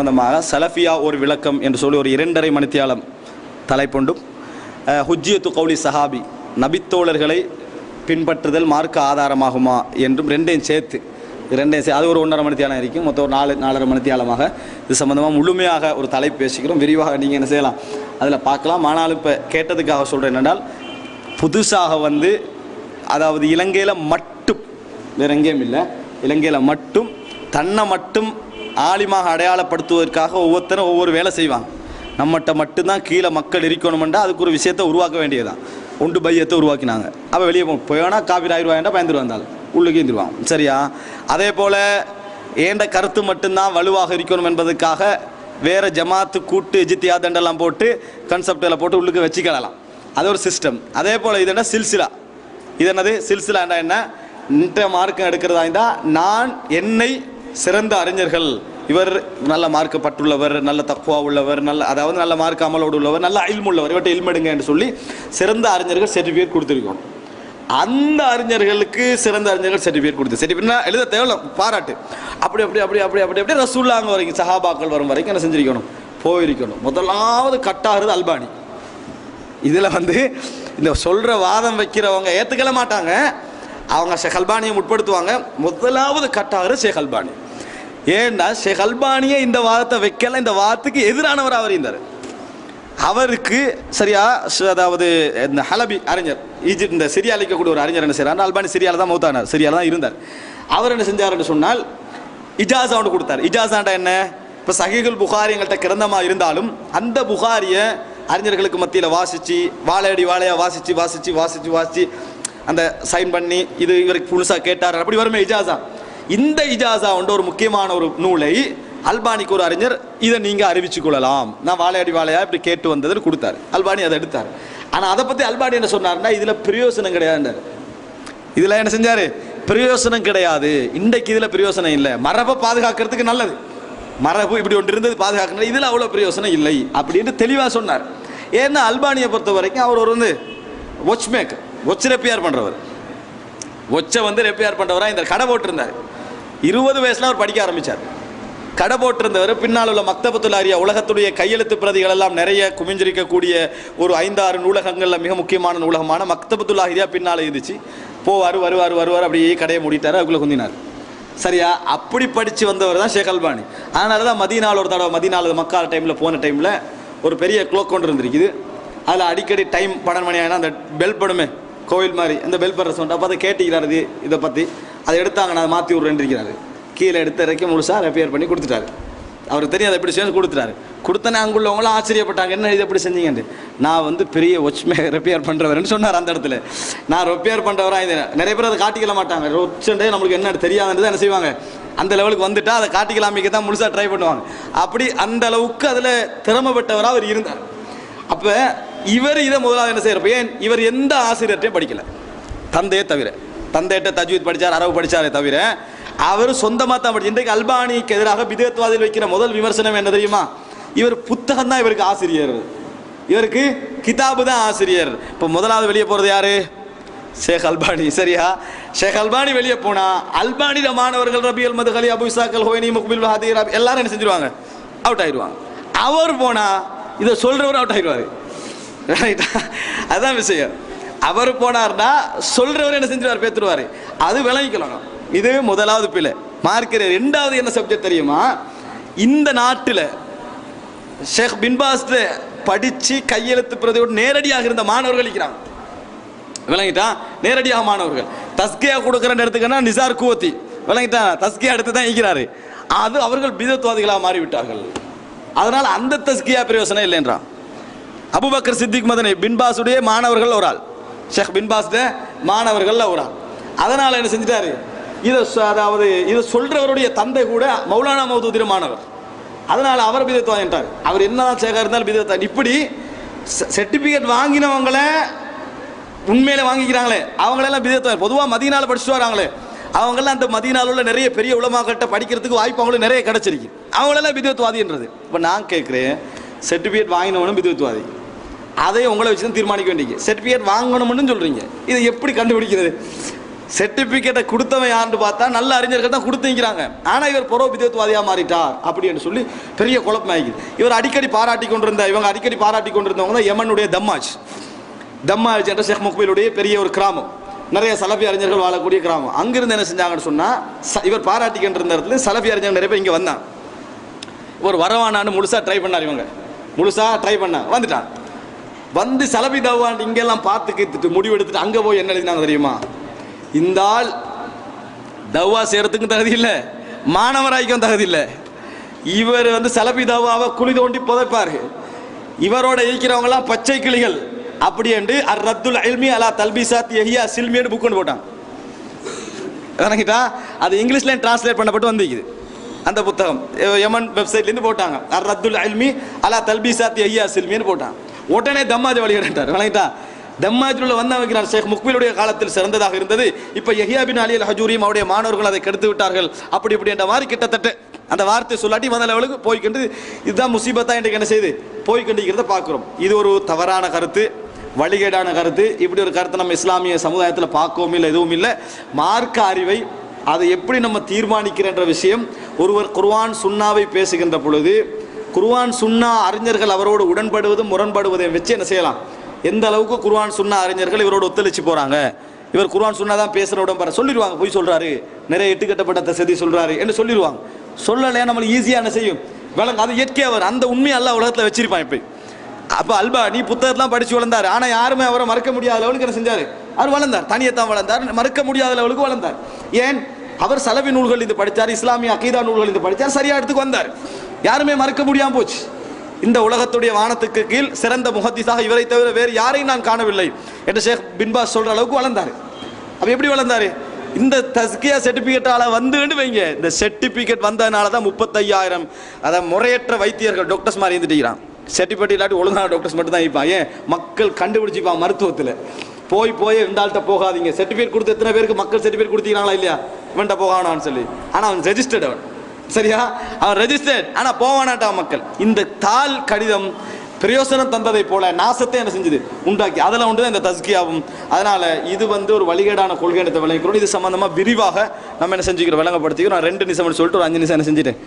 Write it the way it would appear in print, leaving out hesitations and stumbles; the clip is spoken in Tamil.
சம்பந்தமாக சலஃபியா ஒரு விளக்கம் என்று சொல்லி ஒரு 2.5 மணித்தியாலம் தலைப்புண்டும், ஹுஜ்ஜியத்து கௌலி சஹாபி நபித்தோழர்களை பின்பற்றுதல் மார்க்க ஆதாரமாகுமா என்றும் ரெண்டையும் சேர்த்து அது ஒரு 1.5 மணித்தியாலம் இருக்கும். மொத்தம் ஒரு 4.5 மணித்தியாலமாக இது சம்மந்தமாக முழுமையாக ஒரு தலைப்பு பேசிக்கிறோம். விரிவாக நீங்கள் என்ன செய்யலாம், அதில் பார்க்கலாம். ஆனாலும் இப்போ கேட்டதுக்காக சொல்கிறேன் என்னென்றால், புதுசாக அதாவது இலங்கையில் மட்டும், வேறு எங்கேயும் இல்லை, இலங்கையில் மட்டும் தன்னை மட்டும் ஆலிமாக அடையாளப்படுத்துவதற்காக ஒவ்வொருத்தரும் ஒவ்வொரு வேலை செய்வாங்க. நம்மகிட்ட மட்டும்தான் கீழே மக்கள் இருக்கணுமெண்டா அதுக்கு ஒரு விஷயத்தை உருவாக்க வேண்டியதுதான். ஒன்று பையத்தை உருவாக்கினாங்க. அப்போ வெளியே போனா காப்பீர் ஆயிடுவாண்டா பயந்துரு வந்தாலும் உள்ளுக்கு இருந்துருவாங்க. சரியா? அதே போல் ஏண்ட கருத்து மட்டும்தான் வலுவாக இருக்கணும் என்பதற்காக வேறு ஜமாத்து கூட்டு ஜித்தியாதண்டெல்லாம் போட்டு கன்செப்டில் போட்டு உள்ளுக்கு வச்சுக்கலாம். அது ஒரு சிஸ்டம். அதே போல் இது என்ன சில்சிலா, இது என்னது சில்சிலாண்டா என்ன, இந்த மார்க்கம் எடுக்கிறதா இருந்தால் நான் என்னை சிறந்த அறிஞர்கள், இவர் நல்ல மார்க்கப்பட்டுள்ளவர், நல்ல தக்குவா உள்ளவர், அதாவது நல்ல மார்க்க அமலோடு உள்ளவர், நல்ல இல்மு உள்ளவர், இவற்றை இல்மெடுங்க என்று சொல்லி சிறந்த அறிஞர்கள் சர்டிஃபிகேட் கொடுத்துருக்கோம். அந்த அறிஞர்களுக்கு சிறந்த அறிஞர்கள் சர்டிஃபிகேட் கொடுத்து, சர்டிஃபிகேட்னா எழுத தேவை, பாராட்டு, அப்படி அப்படி அப்படி அப்படி அப்படி அப்படியே ரசூலுல்லாஹ் வரைக்கும் சஹாபாக்கள் வரும் வரைக்கும் என்ன செஞ்சிருக்கணும், போயிருக்கணும். முதலாவது கட்டாகிறது அல்பானி. இதில் இந்த சொல்கிற வாதம் வைக்கிறவங்க ஏற்றுக்கல மாட்டாங்க, அவங்க ஷேக் அல்பானியை முற்படுத்துவாங்க. முதலாவது கட்டாகிறது ஷேக் அல்பானி. ஏன்னா ஷேக் அல்பானியை இந்த வாதத்தை வைக்கல, இந்த வாதத்துக்கு எதிரானவர் அவர் இருந்தார். அவருக்கு சரியா, அதாவது இந்த ஹலபி அறிஞர், ஈஜிப்ட் இந்த சிரியாவில் இருக்கக்கூடிய ஒரு அறிஞர் என்ன செய்யறாரு, அல்பானி சிரியாவில் தான் மௌத்தானார், சிரியாவில் தான் இருந்தார். அவர் என்ன செஞ்சார்னு சொன்னால் இஜாசா ஒன்று கொடுத்தார். இஜாசாண்டா என்ன, இப்போ சஹீஹுல் புகாரி எங்கள்கிட்ட கிரந்தமாக இருந்தாலும் அந்த புகாரியை அறிஞர்களுக்கு மத்தியில் வாசித்து வாழையடி வாழையாக வாசித்து வாசித்து வாசித்து வாசித்து அந்த சைன் பண்ணி இது இவருக்கு புதுசாக கேட்டார், அப்படி வருமே இஜாசா. இந்த இஜாசா ஒரு முக்கியமான ஒரு நூலை அல்பானிக்கு ஒரு அறிஞர் இதை நீங்கள் அறிவிச்சு கொள்ளலாம், நான் வாழையடி வாழையாக இப்படி கேட்டு வந்ததுன்னு கொடுத்தாரு. அல்பானி அதை எடுத்தார். ஆனால் அதை பற்றி அல்பானி என்ன சொன்னார்னா, இதில் பிரயோசனம் கிடையாதுன்றார். இதில் என்ன செஞ்சார், பிரயோசனம் கிடையாது, இன்றைக்கு இதில் பிரயோசனம் இல்லை, மரபை பாதுகாக்கிறதுக்கு நல்லது, மரபு இப்படி ஒன்று இருந்தது பாதுகாக்கணும், இதில் அவ்வளோ பிரயோசனம் இல்லை அப்படின்னு தெளிவாக சொன்னார். ஏன்னா அல்பானியை பொறுத்த வரைக்கும் அவர் ஒரு வாட்ச் மேக்கர், வாட்ச் ரெப்பேர் பண்ணுறவர், வாட்சை ரெப்பேர் பண்ணுறவராக இந்த கடை போட்டிருந்தார். 20 வயசில் அவர் படிக்க ஆரம்பித்தார். கடை போட்டிருந்தவர் பின்னால் உள்ள மக்தபத்துல் ஆரியா, உலகத்துடைய கையெழுத்து பிரதிகள் எல்லாம் நிறைய குமிஞ்சிருக்கக்கூடிய ஒரு 5-6 நூலகங்களில் மிக முக்கியமான நூலகமான மக்தபத்துல் ஆரியா பின்னால் இருந்துச்சு. போவார் வருவார் வருவார், அப்படியே கடையை மூடிட்டார், அதுக்குள்ளே குந்தினார். சரியா? அப்படி படித்து வந்தவர் தான் ஷேக் அல்பானி. அதனால தான் மதீனாவில் ஒரு தடவை, மதீனாவில் மக்கா டைமில் போன டைமில் ஒரு பெரிய க்ளோக் கொண்டு இருந்திருக்குது. அதில் அடிக்கடி டைம் 12 மணி ஆகினா அந்த பெல் படுமே கோவில் மாதிரி, அந்த பெல் படுற சவுண்ட், அப்போ அதை கேட்டுக்கிறாரு இதை பற்றி. அதை எடுத்தாங்க, நான் மாற்றி விட்றேன்னு இருக்கிறாரு. கீழே எடுத்து இறக்கி முழுசாக ரெப்பேர் பண்ணி கொடுத்துட்டாரு. அவருக்கு தெரியும் அதை எப்படி செய்யணும், கொடுத்துட்டாரு. கொடுத்தனே அங்குள்ளவங்களும் ஆச்சரியப்பட்டாங்க, என்ன இது எப்படி செஞ்சீங்கன்னு. நான் பெரிய வாட்ச்மே ரெப்பேர் பண்ணுறவர்னு சொன்னார். அந்த இடத்துல நான் ரெப்பேர் பண்ணுறவராக இது நிறைய பேர் அதை காட்டிக்கல மாட்டாங்க. ரொச்சண்டே நம்மளுக்கு என்ன தெரியாதுன்றது என்ன செய்வாங்க, அந்த லெவலுக்கு வந்துட்டால் அதை காட்டிக்கலாமிக்க தான் முழுசாக ட்ரை பண்ணுவாங்க. அப்படி அந்த அளவுக்கு அதில் திறமைப்பட்டவராக அவர் இருந்தார். அப்போ இவர் இதை முதலாவது என்ன செய்யறப்ப, ஏன் இவர் எந்த ஆசிரியர்கிட்டையும் படிக்கலை, தந்தையே தவிர. தந்தையிட்ட தஜ்வீத் படித்தார், அரபு படித்தாரே தவிர அவர் சொந்தமாக தான் படிச்சு. இன்றைக்கு அல்பானிக்கு எதிராக பிதத்வாதில் வைக்கிற முதல் விமர்சனம் என்ன தெரியுமா, இவர் புத்தகம் தான் இவருக்கு ஆசிரியர், இவருக்கு கிதாபு தான் ஆசிரியர். இப்போ முதலாவது வெளியே போகிறது யாரு, ஷேக் அல்பானி. சரியா? ஷேக் அல்பானி வெளியே போனா அல்பானிட மாணவர்கள் ரபி அல் மதுஹலி, அபு இசாக் அல் ஹுவைனி, முக்பில் வஹாதி, எல்லாரும் என்ன செஞ்சிருவாங்க, அவுட் ஆயிடுவாங்க. அவர் போனா இதை சொல்றவர் அவுட் ஆயிடுவாரு. அதுதான் விஷயம். அவர் போனார்னா சொல்றவர் என்ன செஞ்சிருவார், பேத்துருவாரு. அது விளங்கிக்கலாம். இது முதலாவது பிள்ளை. மார்க்கிற 2வது என்ன சப்ஜெக்ட் தெரியுமா, இந்த நாட்டில் ஷேக் பின் பாஸ் படித்து கையெழுத்து பிரதியோடு நேரடியாக இருந்த மாணவர்கள் இருக்கிறாங்க. விளங்கிட்டா, நேரடியாக மாணவர்கள். தஸ்கியா கொடுக்குறேன்னு எடுத்துக்கன்னா நிசார் குவத்தி, விளங்கிட்டா, தஸ்கியா எடுத்து தான் இருக்கிறாரு. அது அவர்கள் பிதத்வாதிகளாக மாறிவிட்டார்கள். அதனால் அந்த தஸ்கியா பிரயோசனம் இல்லைன்றான். அபுபக்கர் சித்திக் மதனி பின் பாஸுடைய மாணவர்கள் ஒரு ஆள், ஷேக் பின் பாஸ் மாணவர்கள் ஒரு ஆள். அதனால் என்ன செஞ்சிட்டாரு, அதாவது இதை சொல்றவருடைய தந்தை கூட மௌலானா மௌதூதி மாணவர். அதனால அவர் பிதத்வாதி என்றார். அவர் என்னதான் சேகா இருந்தாலும் பிதத்வாதி. இப்படி சர்டிபிகேட் வாங்கினவங்களை உண்மையில வாங்கிக்கிறாங்களே அவங்களெல்லாம் பிதத்வாதி. பொதுவாக மதீனால படிச்சுட்டு வராங்களே அவங்கெல்லாம் அந்த மதீனால உள்ள நிறைய பெரிய உலமாக்கள்கிட்ட படிக்கிறதுக்கு வாய்ப்பு அவங்களுக்கு நிறைய கிடைச்சிருக்கு. அவங்களெல்லாம் பிதத்வாதின்றது. இப்போ நான் கேட்குறேன், சர்டிஃபிகேட் வாங்கினவனும் பிதத்வாதி, அதை உங்களை வச்சு தான் தீர்மானிக்க வேண்டிய. சர்டிஃபிகேட் வாங்கணும்னு சொல்றீங்க, இதை எப்படி கண்டுபிடிக்கிறது? சர்டிபிகேட்டை கொடுத்தவன் யாருன்னு பார்த்தா நல்ல அறிஞர்கள் தான் கொடுத்துங்கிறாங்க. ஆனால் இவர் புரோபிதத்துவாதியாக மாறிட்டார் அப்படின்னு சொல்லி பெரிய குழப்பமாகி இவர் அடிக்கடி பாராட்டி கொண்டிருந்த இவங்க அடிக்கடி பாராட்டி கொண்டிருந்தவங்க தான் யமனுடைய தம்மாஜ் என்ற ஷேக் முக்பிலுடைய பெரிய ஒரு கிராமம், நிறைய சலபி அறிஞர்கள் வாழக்கூடிய கிராமம். அங்கிருந்து என்ன செஞ்சாங்கன்னு சொன்னால் இவர் பாராட்டிக்கின்ற இருந்த இடத்துல சலபி அறிஞர்கள் நிறைய பேர் இங்கே வந்தாங்க. இவர் வரவானான்னு முழுசாக ட்ரை பண்ணார், இவங்க முழுசாக ட்ரை பண்ணாங்க, வந்துட்டான். வந்து சலபி தவான் இங்கெல்லாம் பார்த்து கேத்துட்டு முடிவு எடுத்துட்டு அங்கே போய் என்ன எழுதினாங்க தெரியுமா? இந்த ஆள் தவா செய்கிறதுக்கும் தகுதி இல்லை, மாணவராய்க்கும் தகுதி இல்லை. இவர் வந்து சலபி தவாவை குழி தோண்டி புதைப்பார், இவரோட இருக்கிறவங்களாம் பச்சை கிளிகள் அப்படி என்று அர் ரத்துல் இல்மி அலா தல்பிசாத் யஹ்யா சில்மின்னு புக் ஒன்று போட்டான். கணக்கிட்டா அது இங்கிலீஷ்லேயும் டிரான்ஸ்லேட் பண்ணப்பட்டு வந்திருக்குது. அந்த புத்தகம் யமன் வெப்சைட்லேருந்து போட்டாங்க, அர் ரத்துல் இல்மி அலா தல்பிசாத் யஹ்யா சில்மின்னு போட்டான். உடனே தம்மாஜ் வழிகிட்டார். வணங்கிட்டா தம்மாஜில் வந்த வைக்கிறார். ஷேக் முக்பிலுடைய காலத்தில் சிறந்ததாக இருந்தது. இப்போ யஹ்யா பின் அலி அல் ஹஜூரியும் அவருடைய மாணவர்கள் அதை கெடுத்து விட்டார்கள் அப்படி இப்படி என்ற மாதிரி கிட்டத்தட்ட அந்த வார்த்தை சொல்லாட்டி மத லெவலுக்கு போய்கொண்டு இதுதான் முசீபத்தா இன்றைக்கு என்ன செய்து போய்கொண்டிருக்கிறத பார்க்குறோம். இது ஒரு தவறான கருத்து, வழிகேடான கருத்து. இப்படி ஒரு கருத்தை நம்ம இஸ்லாமிய சமுதாயத்தில் பார்க்கவும் இல்லை, எதுவும் இல்லை. மார்க்க அறிவை அதை எப்படி நம்ம தீர்மானிக்கிற விஷயம், ஒருவர் குர்ஆன் சுன்னாவை பேசுகின்ற பொழுது குர்ஆன் சுன்னா அறிஞர்கள் அவரோடு உடன்படுவதும் முரண்படுவதை வச்சு என்ன செய்யலாம், எந்த அளவுக்கு குர்ஆன் சுன்னா அறிஞர்கள் இவரோடு ஒத்துழைச்சு போகிறாங்க, இவர் குர்ஆன் சுன்னா தான் பேசுகிற உடம்பு சொல்லிடுவாங்க, போய் சொல்கிறாரு, நிறைய எட்டுக்கட்டப்பட்ட செய்தி சொல்கிறாரு என்று சொல்லிடுவாங்க. சொல்லலையா நம்மளுக்கு ஈஸியாக என்ன செய்யும் விளங்க, அது இயற்கையாக அவர் அந்த உண்மையை அல்ல உலகத்தில் வச்சிருப்பான். இப்போ அப்போ அல்பா நீ புத்தகத்தெலாம் படித்து வளர்ந்தார், ஆனால் யாருமே அவரை மறக்க முடியாத லெவலுக்கு என்ன செஞ்சார், அவர் வளர்ந்தார், தனியத்தான் வளர்ந்தார், மறக்க முடியாத லெவலுக்கு வளர்ந்தார். ஏன் அவர் சலபி நூல்கள் இது படித்தார், இஸ்லாமிய அகீதா நூல்கள் இது படித்தார், சரியா இடத்துக்கு வந்தார், யாருமே மறக்க முடியாமல் போச்சு. இந்த உலகத்துடைய வானத்துக்கு கீழ் சிறந்த முஹத்திஸாக இவரை தவிர வேறு யாரையும் நான் காணவில்லை என்று ஷேக் பின்பாஸ் சொல்கிற அளவுக்கு வளர்ந்தார். அப்போ எப்படி வளர்ந்தார்? இந்த தஸ்கியா சர்டிஃபிகேட்டால் வந்துன்னு வைங்க, இந்த சர்டிஃபிகேட் வந்ததுனால தான் 35,000 அதை முறையற்ற வைத்தியர்கள் டாக்டர்ஸ் மாதிரி இருந்துட்டுக்கிறான். சர்டிஃபிகேட் இல்லாட்டி ஒழுங்கான டாக்டர்ஸ் மட்டும் தான் இருப்பான். ஏன் மக்கள் கண்டுபிடிச்சிப்பான் மருத்துவத்தில், போய் இந்த போகாதீங்க. சர்டிஃபிகேட் கொடுத்து எத்தனை பேருக்கு மக்கள் சர்டிஃபிகேட் கொடுத்தீங்களா இல்லையா, இவன்ட்ட போகானான்னு சொல்லி. ஆனால் அவன் ரெஜிஸ்டர்ட், அவன் சரியா, அவன் ரெஜிஸ்டர்ட், ஆனால் போவானாட்டான் மக்கள். இந்த தாள் கடிதம் பிரயோசனம் தந்ததை போல நாசத்தை என்ன செஞ்சது உண்டாக்கி, அதில் ஒன்று தான் இந்த தஸ்கியாவும். அதனால் இது வந்து ஒரு வழிகேடான கொள்கை விளங்கிக்கிறோம். இது சம்பந்தமாக விரிவாக நம்ம என்ன செஞ்சுக்கிறோம் விளங்கப்படுத்திக்கிறோம். நான் 2 நிமிஷம் சொல்லிட்டு ஒரு 5 நிமிஷம் என்ன செஞ்சுட்டேன்